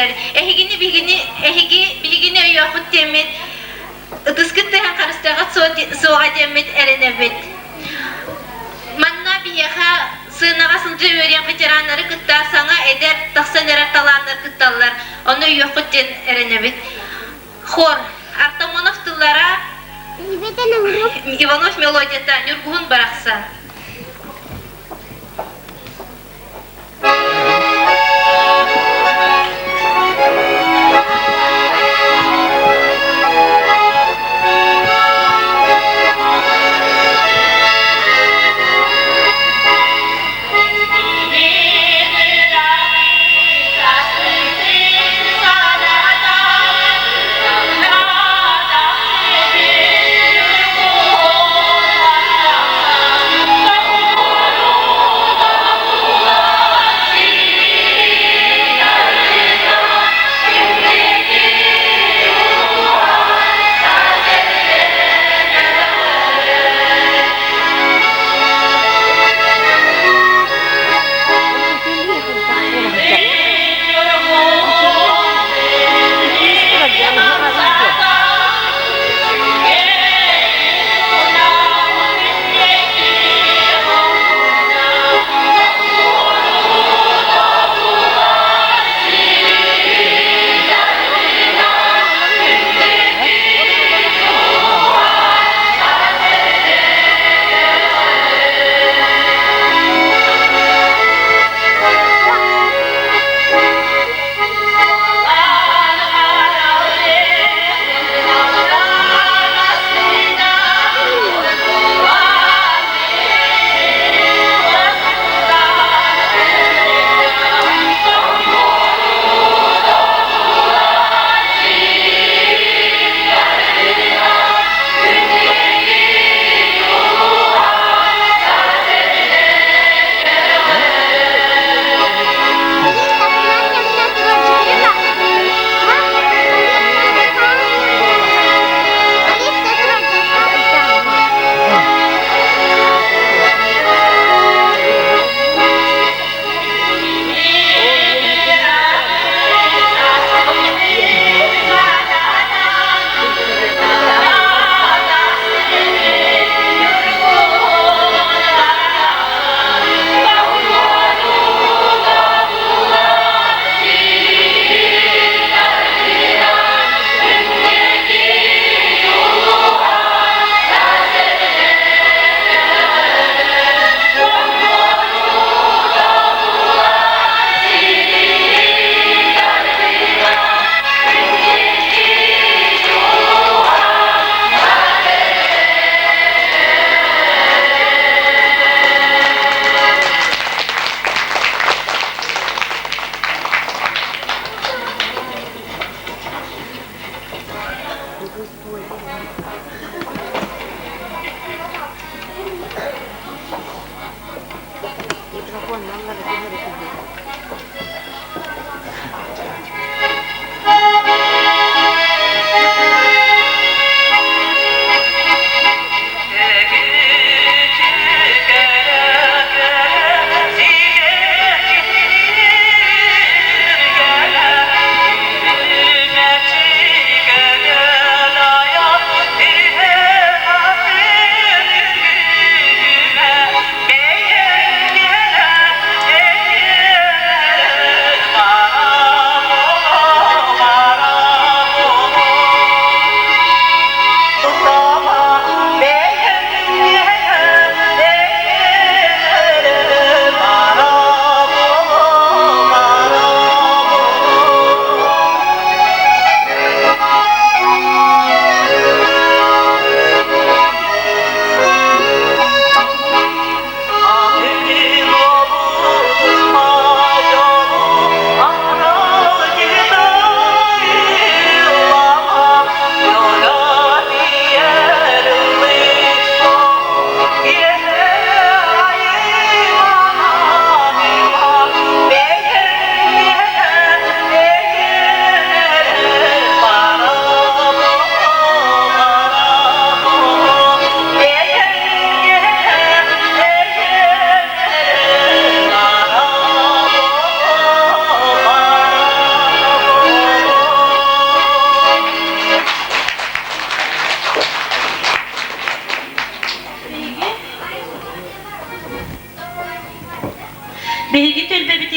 ettiler. Ehigi bilgini yoxut demet. Tıskıttıhan karıstağa soğa demet erenebet. Manna biyaha sığınağa sınca öğren veteranları kıtta sana eder taqsan eraktalanlar kıttallar. Onu yoxut den erenebet. Хор Артамоновтылара Иванов мелодията Нюргун барақса.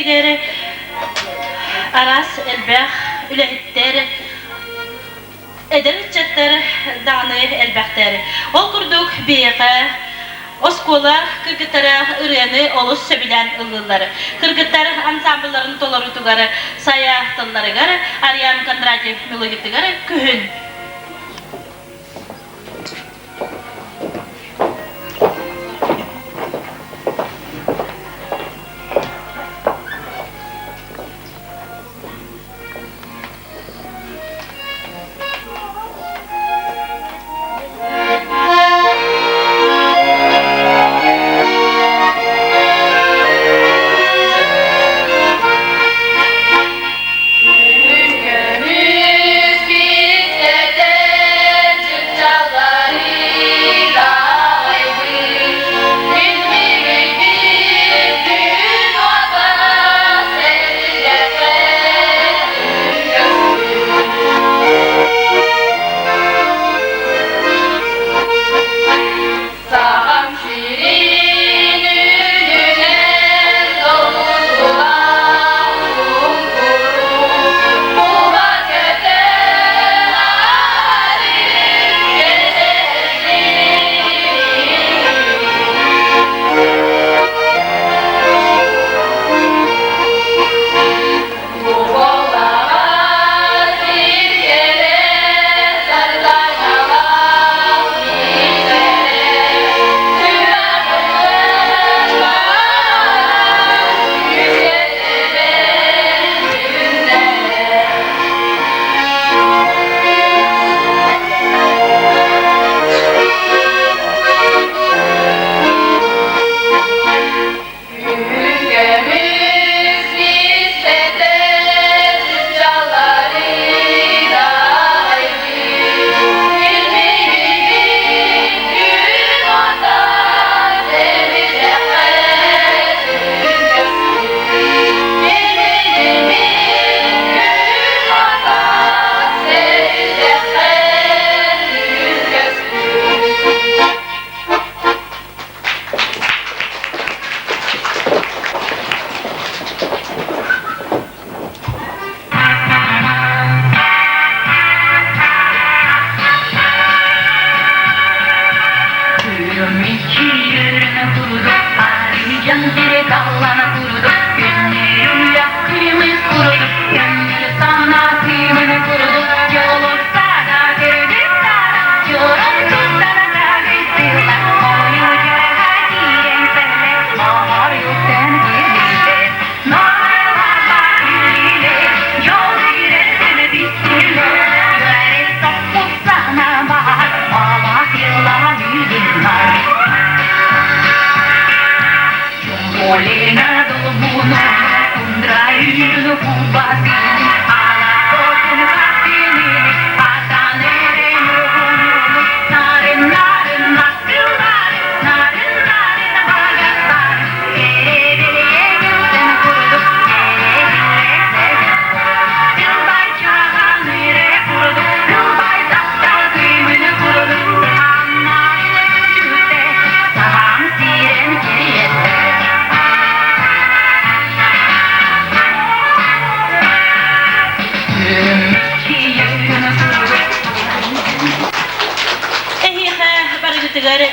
Innikigere aras elbэх ülehitter ederitçetler dağını elbäkteri. Ol kurduk biýe Oskola kırgıtara ıryanı olus söbilen ıllıları. Kırgıtar ansambılların tolarutugarı, saya tılları garı, Aryan Kondratiyev melodikti garı, kühün.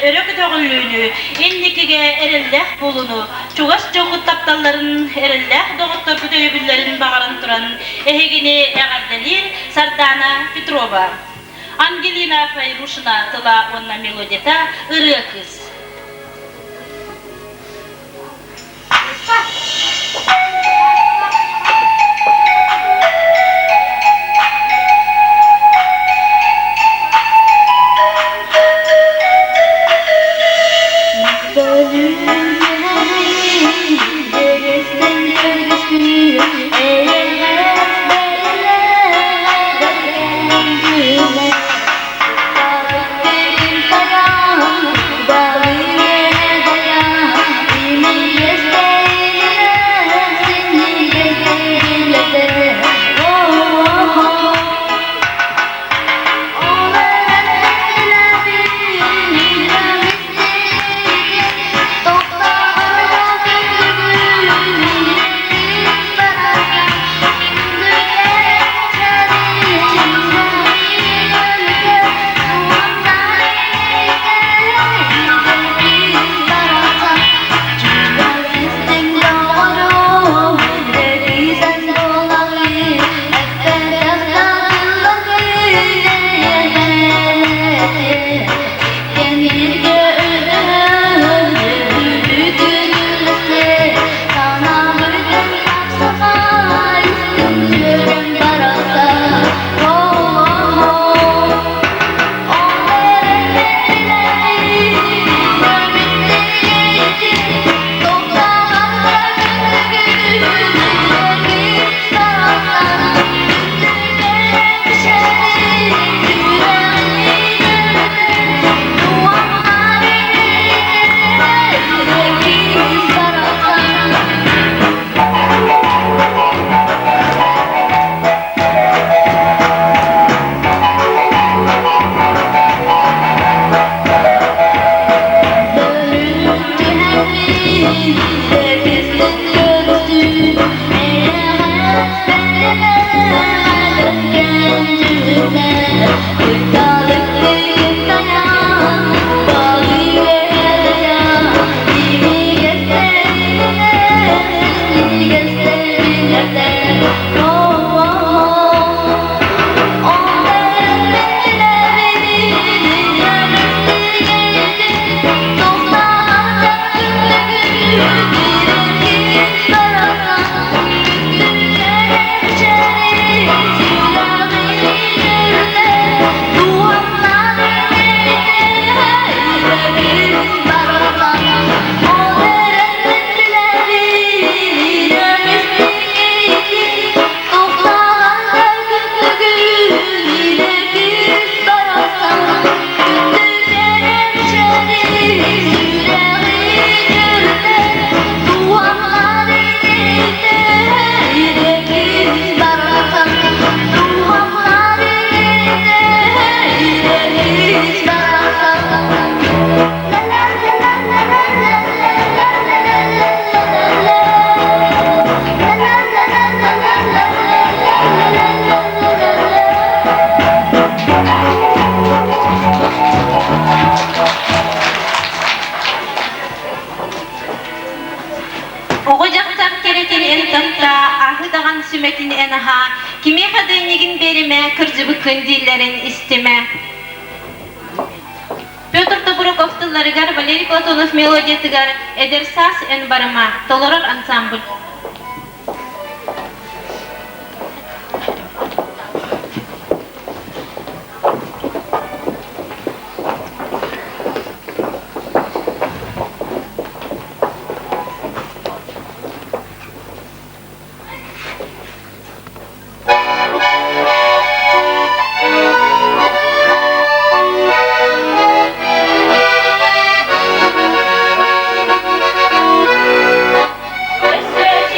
Örök toğullüğünü, innikige erelleh bulunu, çugas çoğut taptalların erelleh doğutlar kütüyübüllerin bağırın turan ehegini eğardelir Sardana Petrova. Angelina Fayrushna tıla onna melodita ırı kız. Da sümetin enaha, kimi kadınligin berime, kırcıbı kındillerin istime. Петр Топороковтыларыгар, Валерий Платонов мелодиятыгар, эдер сас эн барыма, толорор ансамбль. Söz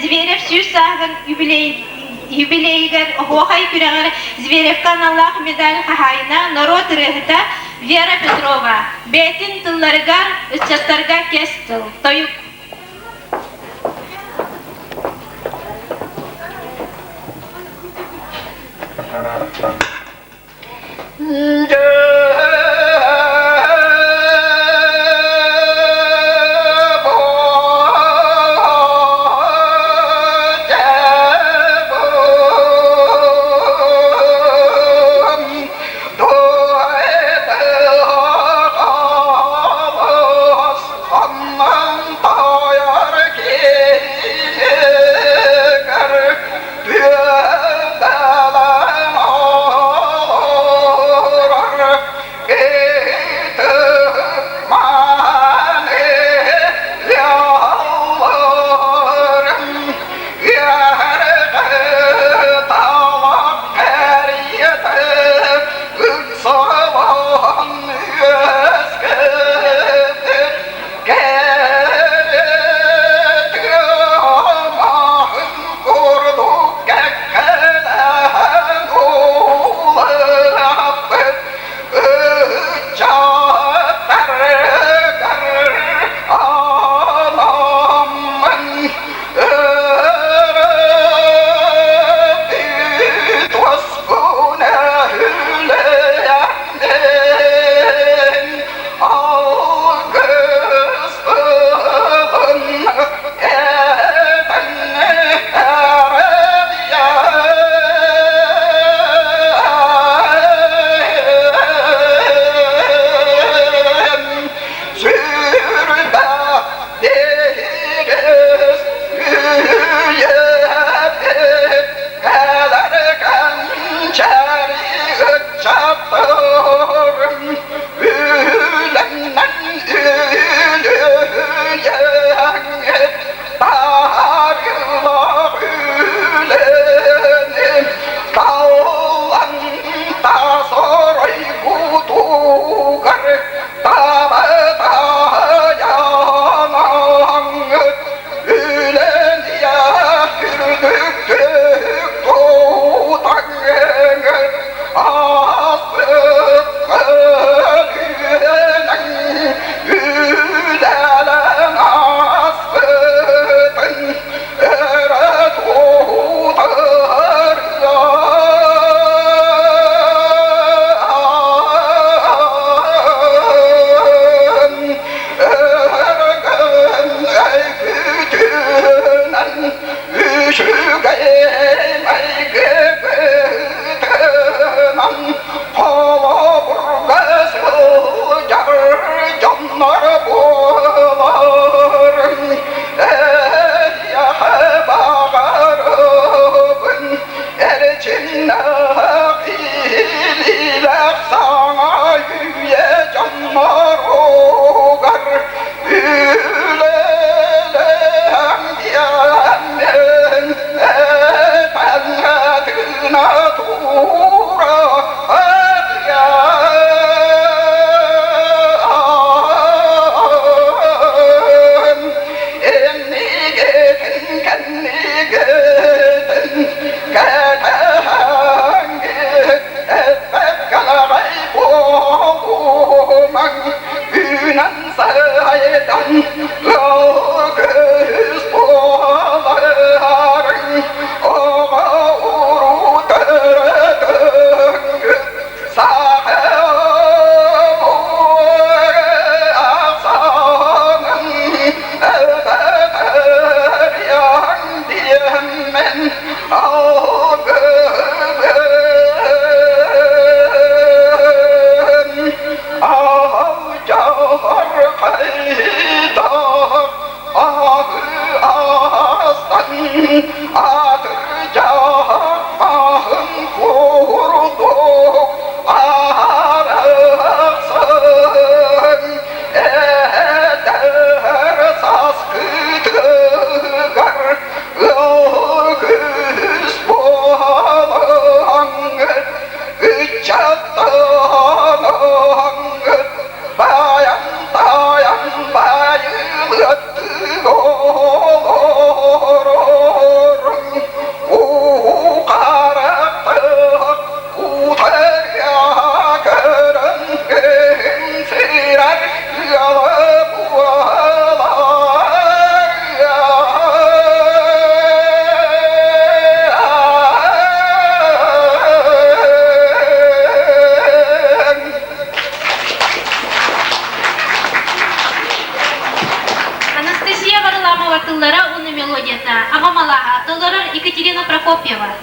Зверев сүйіс сағын юбилейгер оғай күрәңір Зверев каналлах медаль қағайына народ рыхыта Вера Петрова. Бәтін тылларыгар, үстястарға кес тыл. Тойып. Hãy subscribe cho kênh Ghiền Mì Gõ để không bỏ lỡ Екатерина Прокопьева.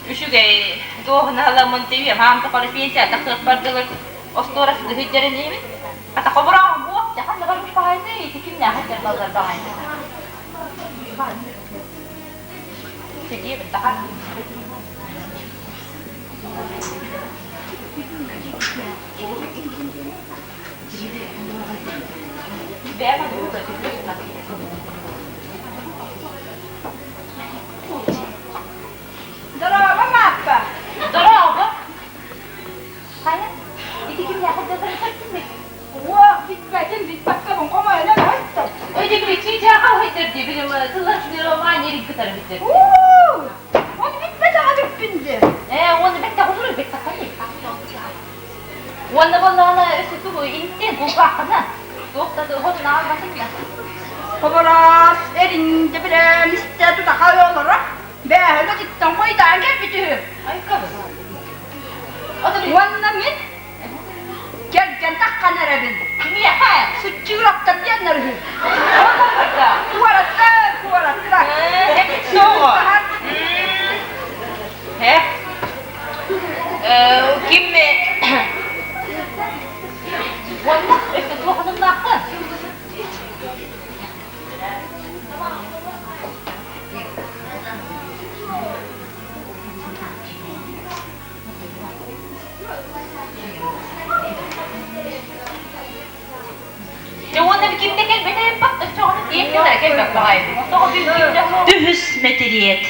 Üşüge doğuna alamın teviyem. Hamta kalı pensiya takıp bardılar. Ostorası da hüccere neymi? Ata kobrağım bu. Yakan da varmış bahaydı. Tikim ne hacer ballar bahaydı. Segiye bir daha. Beğenme doğru. Daraba mappa. Daraba. Hayır. İki kim yakın da sarıksın mı? Wah, bit bakka bon koma öyle hatta. Öyle bir şey çakal haydır diye benim tıllar şunları olan yeri kıtarım bitir. Onu bitmedi adık bindi. Onu bekle olur bekle hayır. Onu vallahi sütü bu inti bu bakana. Yoksa da onu almasın ya. Koboras erince bile liste tuta kayolları. Behele cidden koydan gel bitiyor. Ay kabul. Wanna min? Gel takkan erebin. Kimi yapayım? Sütçü raktan diyenler hü. Orada. Kuvaratta. Hep soğuk. He? Kim mi? Vallahi işte bu hanım da haklı. Dühüs meteliyet.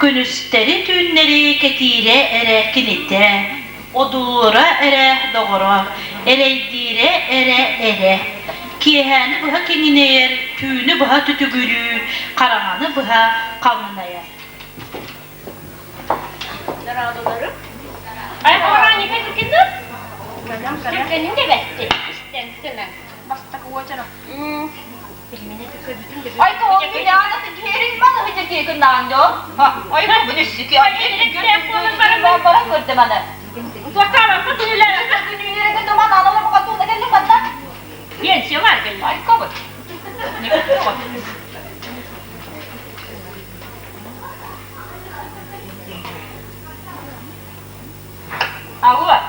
Günüsteri tünleri ketire ere kinite. Odura ere doğru. Ereydire ere. Kihani buha kenineyer, tüyünü buha tütügülü, karananı buha kalınaya. Daradoları. Ay koran yıkay tükündür. Türklenin de betti. İstensinler. Basta kuvacana. Ay ko bir anası gerin bana hiç ki kundanjo. Ha, ay bu ne siki ay ne telefonun bana gördü bana. Tuakarım mı duyular? Duyular ke teman analar bu katu da gelin bana. Yen şey var gelin. Ay kabul. Ne kabul. Allah.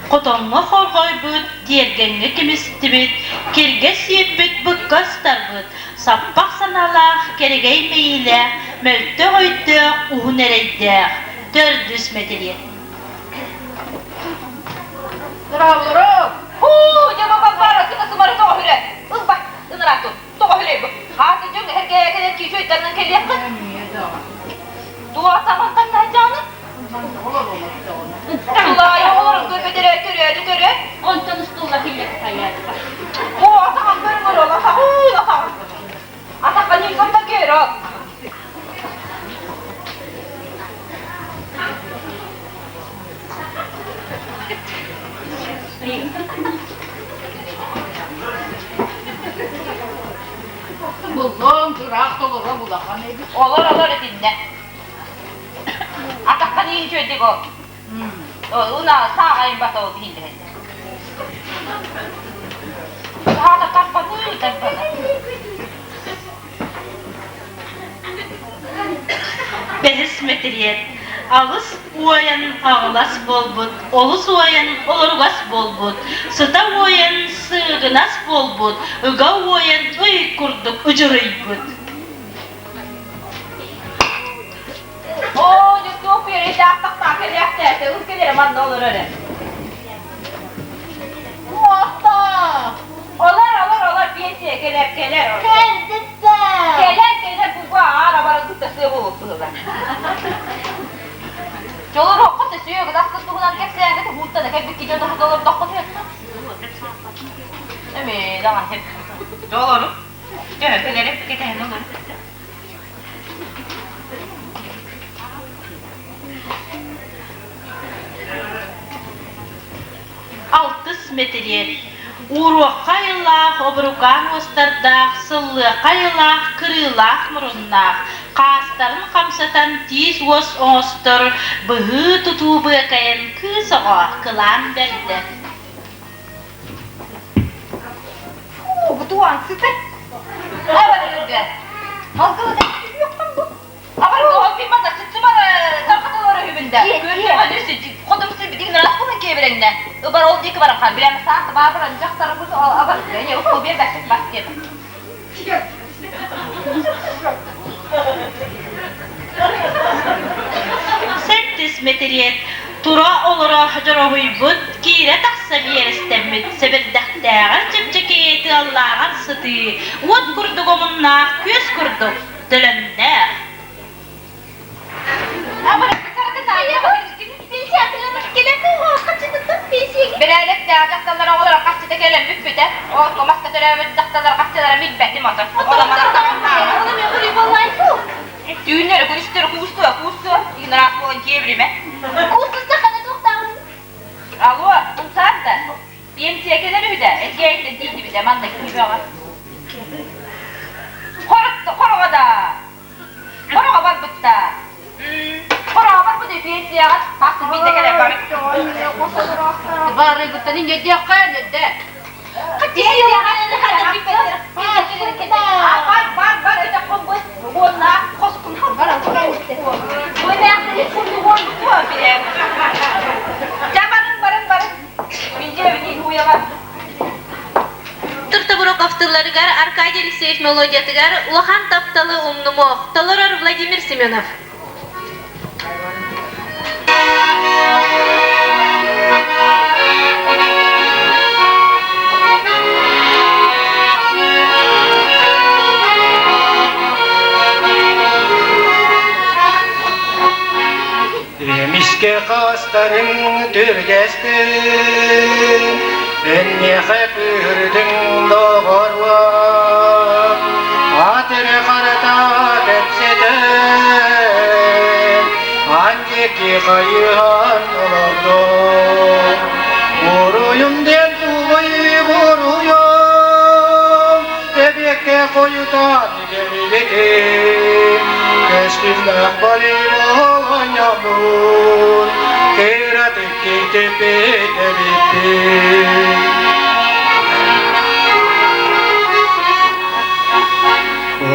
Kotonga horgoybut, diyergenge kimistibit, kirges yibbit bıkkastarbut, sappaq sanalaq, kergey meyle, möltte hoytte, uhunereyde, dördüs meteliyet. Daradoları. Jama babara kita sumari to hire. Bak, ınırak to hire bu. Hadi jung herge ki şu itanın keliyek. Dua zaman kan canı. Allah ya olur görüyor. Ondan üstüne hille hayat. O atak böyle ola ha. Atak kan yıkam da kero. Buldum, durak dolora bulakan ebi. Olur dinle. Atak kan yıkam şöyle go. Una sağayım bata o hindi. Hada tappa bu tappa. Behis meteliyet. Ağız uayan ağlas bolbut, olus uayan olurgas bolbut, sıta uayan sığınas bolbut, ıga uayan ıy kurduk ucuruybut. Oo, çok bir yere tak keliyekte. Ülkeleri man olur öyle. Muhta. Olur piyesiye keler. Keler bu arabanın tutası bu. Jolur okut da suyu kadar tutulan keksen de hutta da hep bir kilo dolar dokuz etsin. Emi zaman hep. Jolur. Keler hep keten olur. Altыс meteliyet. Uruq kayılaq, obrukan ostardaq, sıllı kayılaq, kırılaq mırınnaq. Qastarın kamsatan tiz os ostur, bıhı tutu bıkayan kısağa kılan berdi. Bu tuğan süper. Avar öyle. Halkalı da yoktan bu. Avar doğal bir masa çıktı bana tarkataları hübünde. İyi, Görüyor iyi. musun? Kodum sizi bir rahat bulun kevrende. Ubar oldu iki barak kan. Bilen saat babur ancak tarafı avar. Yani o bir başlık bak diye. Septis meteriyet tura olara hajara huybut kire taksa bir istemmet sebeddaktağa çepçekiyeti Allah'ın sıtı ot kurduk omunna küs kurduk dölönne Avar sarıkı sayıya bakın. Bir şey hatırlamak gelirdi. O kaçırdık bir şey. Bir aylık da daktalara olarak kaçtı gelen büppüde. O komaska törevi daktalara kaçtılara milbetti motor. O zaman oğlum yapıyor vallahi bu. Düğünleri kulüstleri kuğustu. Yine rahat olun kevrime. Kuğusuz da kana doktan. Alo, bu saatte. Benim tekeleri bir de. Erkekle değildi bir de. Mandaki gibi var. Koroga da. Koroga var butta. Koroga var bu da bir siyah. Haksız bir de kere var. Var butta ninge diye kayırdı. Kaçı siyah halini kadar bir beter. Var öte kombo. Bunlar koskun var. Bu ne yaptı? Bunu var bu bir. Jamanın barın. Bince bir huya var. Turta burok avtırları gar Arkadiy Alekseyev melodiyatı gar Ulahan Taptalı Umnumov. Taloror Vladimir Semyonov. Demişke kastarın türgestin, enne hepürdün doğurva, atırı karata tepseden, ancaki kayıhan olurdu. Vuruyum den kuvayı vuruyum, bebekte koyudan gelivedim. Keşkizlak bali olan yağmur, keratik tepede bitti.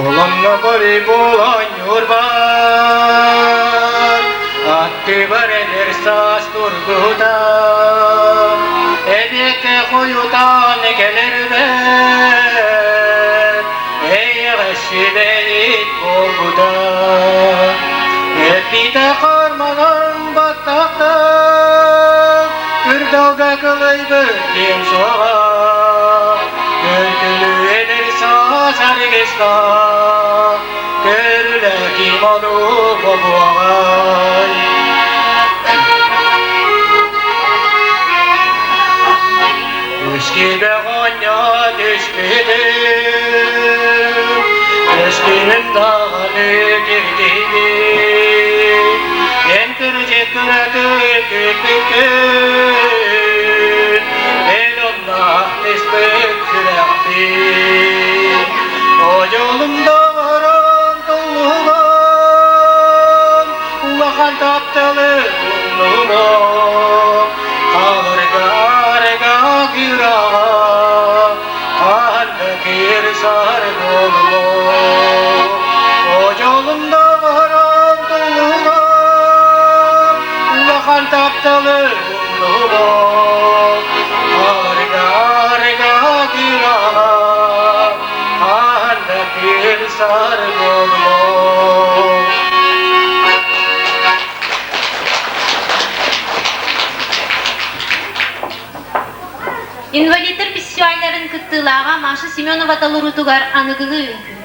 Olanla garip olan yorbar, attı bareler saz durguda. Ebeke koyudan gelir ben, ey reşideyit olguda. Epide karmadan batakta, Ürdalga kılay böldüm soğa. Gölgülü eder saz argesta, görüle kim olup o buğay. Eski beğanya düşmedim, eskinin dağını girdiğini. En kırıcık kıradık gün, el Allah tesbih sürekli. O yolumda varan doluğum, Allah'ın taptalı umluğum. Karga gürağa, kahır sar doluğum. O yolumda varan doluğum, Allah'ın taptalı umluğum. Karga gürağa, kahır sar doluğum. İnvalidler festivallerin kıttılağa Maşa Semyonova talurutugar anıgılı ünkü.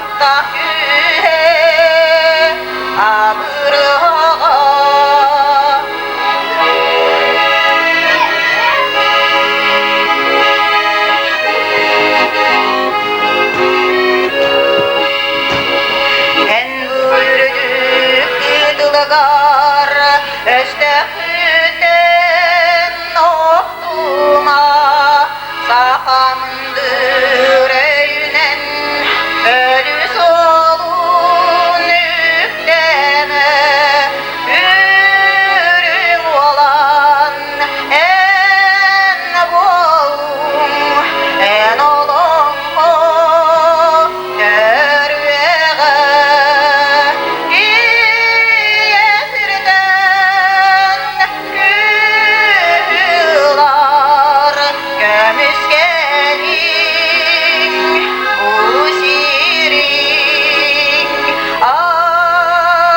hatta gühe abırığa en buyurduk dılgar östehüten oktuma sahamındır eynen ölü solun yükleme ürün olan en bolum en olum o görüege iyesirden kılar gömüskelin bu sirin aylgalın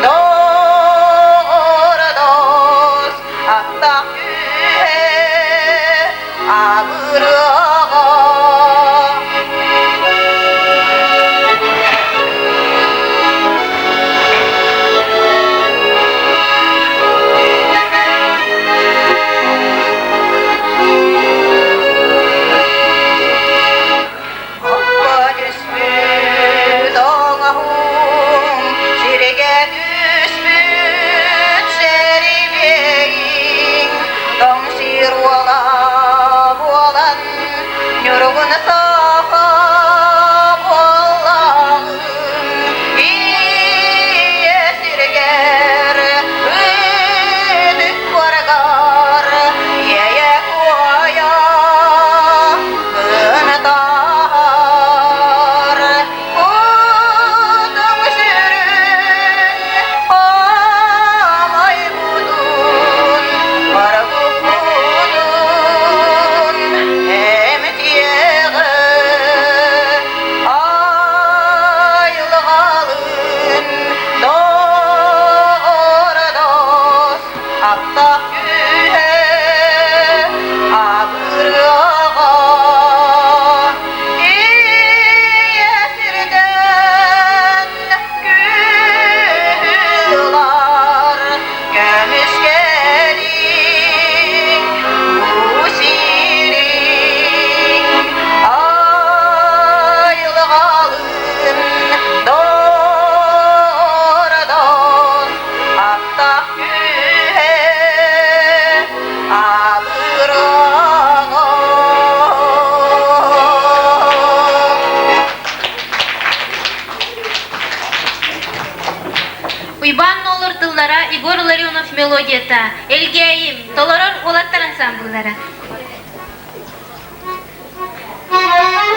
doğru dost hatta gühe ağırığa Hoppa düşmüş oğahum şirge düşmüş seribeyin Dom sir ola bolan Nürgün sahab olalım İye sirger üdük vargar Yeye koya kınıtar Kudum sürün amay budun Vargı kudun emtiyeği aylgalın doğru dost hatta gühe ağırığa iyesirden kılar gömüskelin bu sirin aylgalın doğru dost hatta gühe Уйбан olur тыллара Игорь Ларионов мелодията. Элгейим, толорор олаттар ансамбльлары. Thank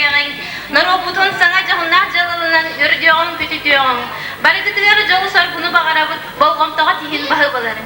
diyen. Narobutun sana cahunnak jalalanan ürdüğün kütüdüğün. Barıdıkları jalı sar bunu bağırabıt bolgomtağa tihin bahı baların.